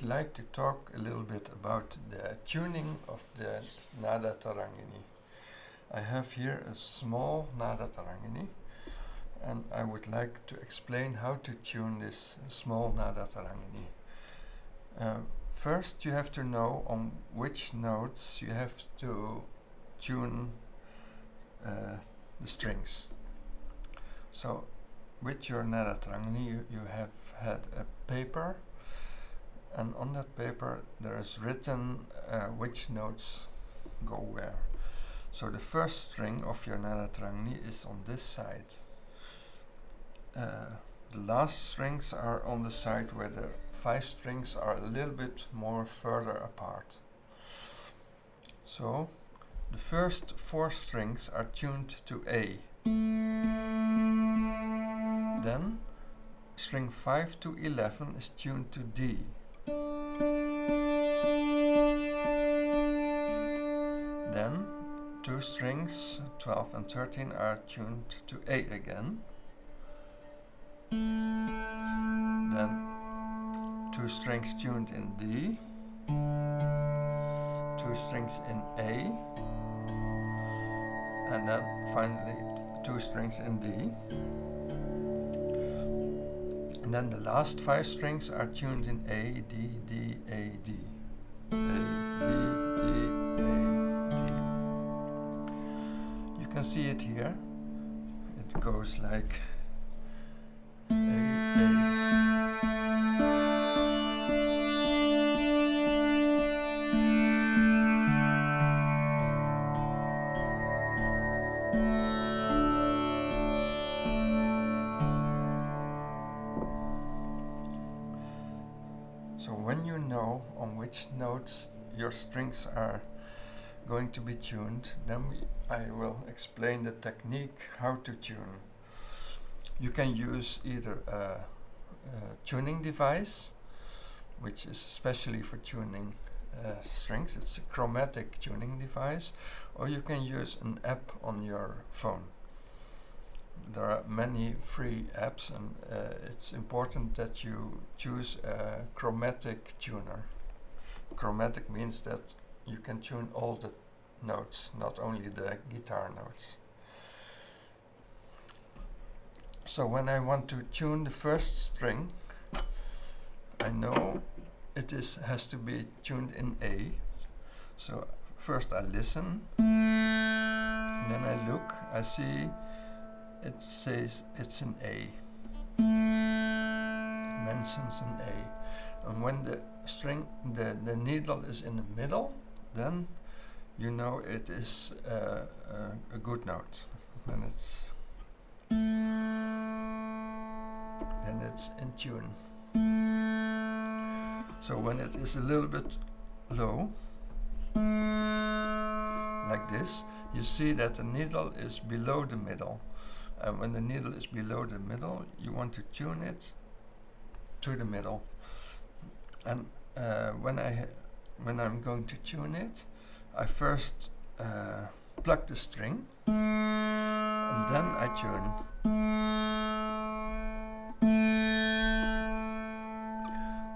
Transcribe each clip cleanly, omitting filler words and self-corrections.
would like to talk a little bit about the tuning of the Nada Tarangini. I have here a small Nada Tarangini, and I would like to explain how to tune this small Nada Tarangini. First, you have to know on which notes you have to tune the strings. So, with your Nada Tarangini, you have had a paper, and on that paper there is written which notes go where. So the first string of your Nada Tarangini is on this side. The last strings are on the side where the 5 strings are a little bit more further apart. So the first 4 strings are tuned to A. Then string 5 to 11 is tuned to D. Then 2 strings, 12 and 13, are tuned to A again. Then 2 strings tuned in D, 2 strings in A, and then finally 2 strings in D. And then the last 5 strings are tuned in A, D, D, A, D. A, D, D, A, D. You can see it here. It goes like A, A. So when you know on which notes your strings are going to be tuned, then I will explain the technique how to tune. You can use either a tuning device, which is especially for tuning strings. It's a chromatic tuning device, or you can use an app on your phone. There are many free apps, and it's important that you choose a chromatic tuner. Chromatic means that you can tune all the notes, not only the guitar notes. So when I want to tune the first string, I know it has to be tuned in A. So first I listen, and then I look, I see it says it's an A. It mentions an A. And when the string, the needle is in the middle, then you know it is a good note. Then it's in tune. So when it is a little bit low, like this, you see that the needle is below the middle. And when the needle is below the middle, you want to tune it to the middle. And when I'm going to tune it, I first pluck the string, and then I tune.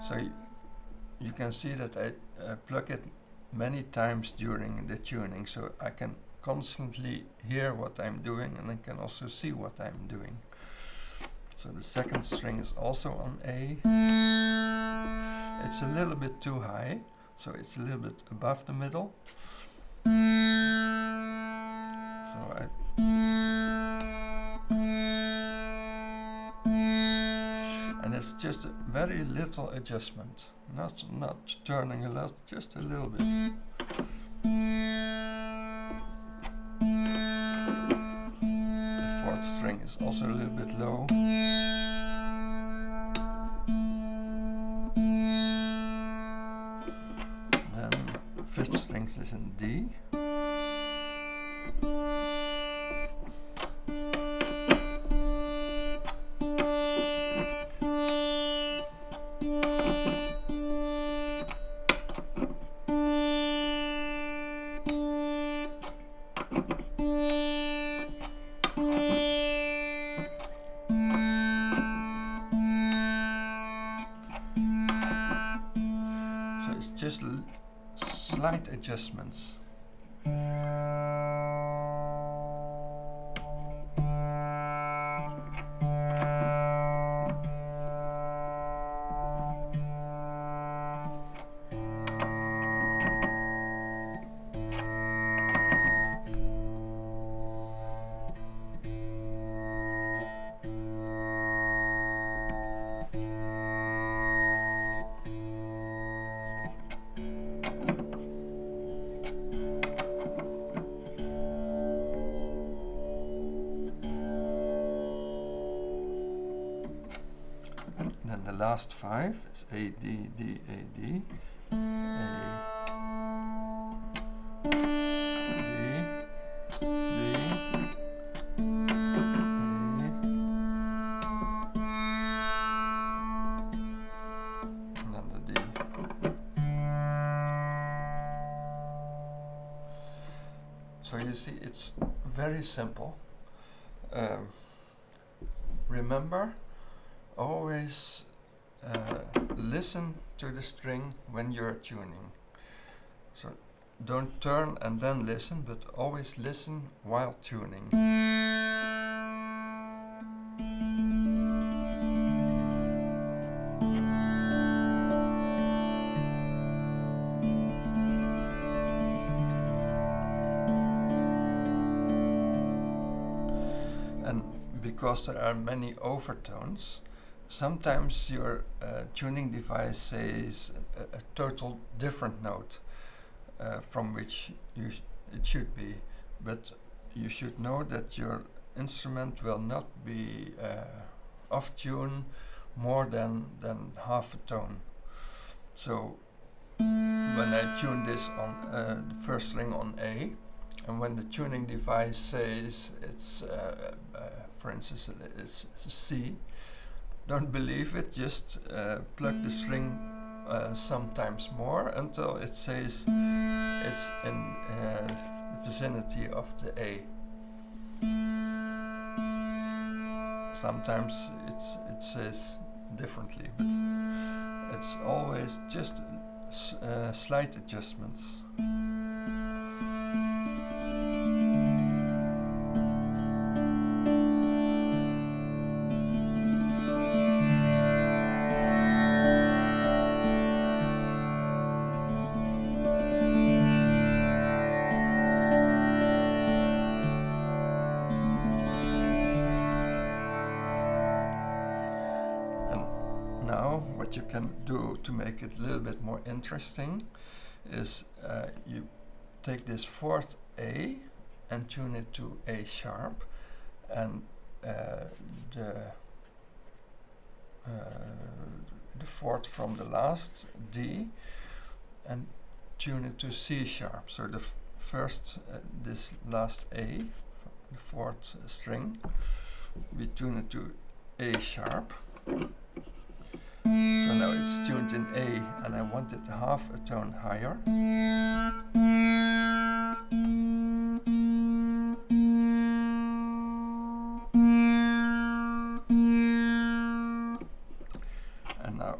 So you can see that I pluck it many times during the tuning, so I can constantly hear what I'm doing, and I can also see what I'm doing. So the second string is also on A. It's a little bit too high, so it's a little bit above the middle. So and it's just a very little adjustment, not turning a lot, just a little bit. The fourth string is also a little bit low. Then fifth string is in D. slight adjustments. Then the last 5 is A, D, D, A, D, A, D, D, A, and then the D. So you see, it's very simple. Remember, always listen to the string when you're tuning. So don't turn and then listen, but always listen while tuning. And because there are many overtones, sometimes your tuning device says a total different note from which it should be, but you should know that your instrument will not be off tune more than half a tone. So when I tune this on the first string on A, and when the tuning device says it's for instance it's C, don't believe it, just plug the string sometimes more until it says it's in the vicinity of the A. Sometimes it says differently, but it's always just slight adjustments. Now, what you can do to make it a little bit more interesting is you take this fourth A and tune it to A sharp, and the fourth from the last D, and tune it to C sharp. So the first, this last A, the fourth string, we tune it to A sharp. So now it's tuned in A, and I want it half a tone higher. And now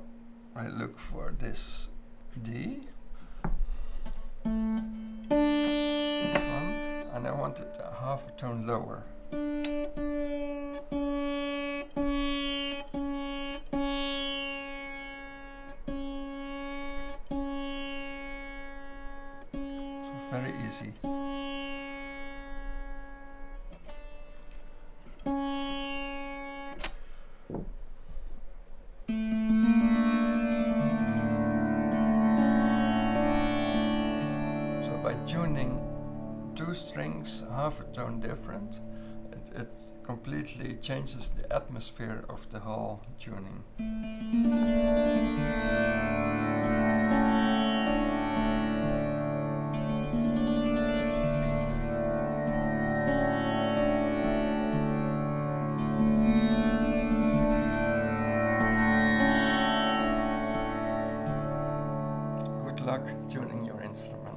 I look for this D, this one, and I want it half a tone lower. Very easy. So by tuning two strings half a tone different, it completely changes the atmosphere of the whole tuning. Good luck tuning your instrument.